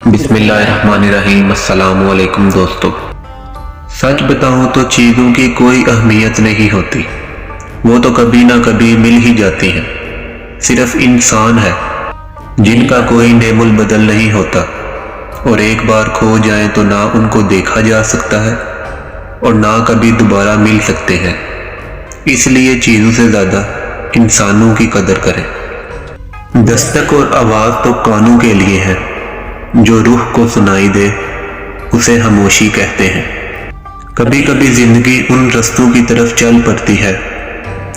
बिस्मिल्लाहिर्रहमानिर्रहीम। अस्सलाम वालेकुम दोस्तों। सच बताऊं तो चीज़ों की कोई अहमियत नहीं होती, वो तो कभी ना कभी मिल ही जाती हैं। सिर्फ इंसान है जिनका कोई नेमुल बदल नहीं होता, और एक बार खो जाए तो ना उनको देखा जा सकता है और ना कभी दोबारा मिल सकते हैं। इसलिए चीज़ों से ज़्यादा इंसानों की कदर करें। दस्तक और आवाज़ तो कानों के लिए है, जो रूह को सुनाई दे उसे खामोशी कहते हैं। कभी कभी जिंदगी उन रास्तों की तरफ चल पड़ती है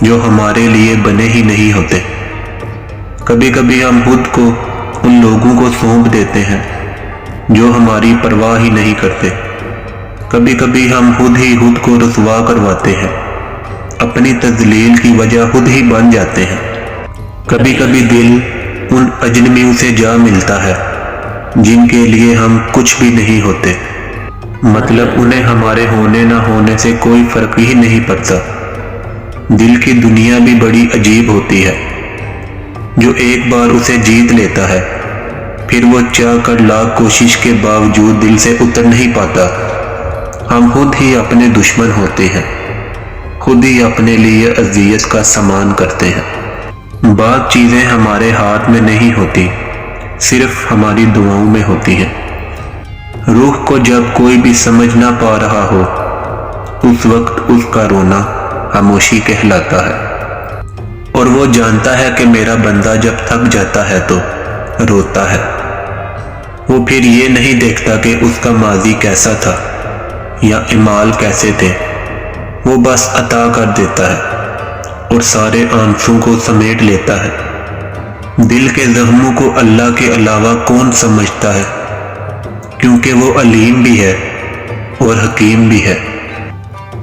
जो हमारे लिए बने ही नहीं होते। कभी कभी हम खुद को उन लोगों को सौंप देते हैं जो हमारी परवाह ही नहीं करते। कभी कभी हम खुद को रुसवा करवाते हैं, अपनी तज़लील की वजह खुद ही बन जाते हैं। कभी कभी दिल उन अजनबियों से जा मिलता है जिनके लिए हम कुछ भी नहीं होते, मतलब उन्हें हमारे होने ना होने से कोई फर्क ही नहीं पड़ता। दिल की दुनिया भी बड़ी अजीब होती है, जो एक बार उसे जीत लेता है फिर वो चाह कर लाख कोशिश के बावजूद दिल से उतर नहीं पाता। हम खुद ही अपने दुश्मन होते हैं, खुद ही अपने लिए अजियत का सामान करते हैं। बात चीज़ें हमारे हाथ में नहीं होती, सिर्फ हमारी दुआओं में होती हैं। रूह को जब कोई भी समझ ना पा रहा हो, उस वक्त उसका रोना खामोशी कहलाता है। और वो जानता है कि मेरा बंदा जब थक जाता है तो रोता है। वो फिर ये नहीं देखता कि उसका माजी कैसा था या इमाल कैसे थे, वो बस अता कर देता है और सारे आंसू को समेट लेता है। दिल के जख्मों को अल्लाह के अलावा कौन समझता है, क्योंकि वो अलीम भी है और हकीम भी है।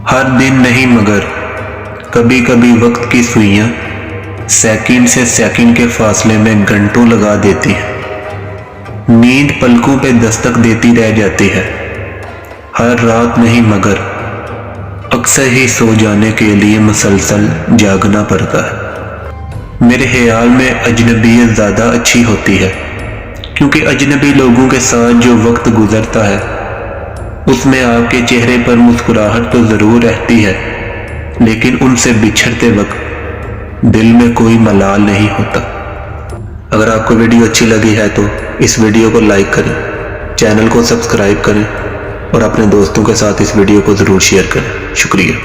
हर दिन नहीं मगर कभी कभी वक्त की सुइयां सेकंड से सेकंड के फासले में घंटों लगा देती है। नींद पलकों पे दस्तक देती रह जाती है। हर रात नहीं मगर अक्सर ही सो जाने के लिए मुसलसल जागना पड़ता है। मेरे ख्याल में अजनबियत ज़्यादा अच्छी होती है, क्योंकि अजनबी लोगों के साथ जो वक्त गुजरता है उसमें आपके चेहरे पर मुस्कुराहट तो ज़रूर रहती है, लेकिन उनसे बिछड़ते वक्त दिल में कोई मलाल नहीं होता। अगर आपको वीडियो अच्छी लगी है तो इस वीडियो को लाइक करें, चैनल को सब्सक्राइब करें और अपने दोस्तों के साथ इस वीडियो को ज़रूर शेयर करें। शुक्रिया।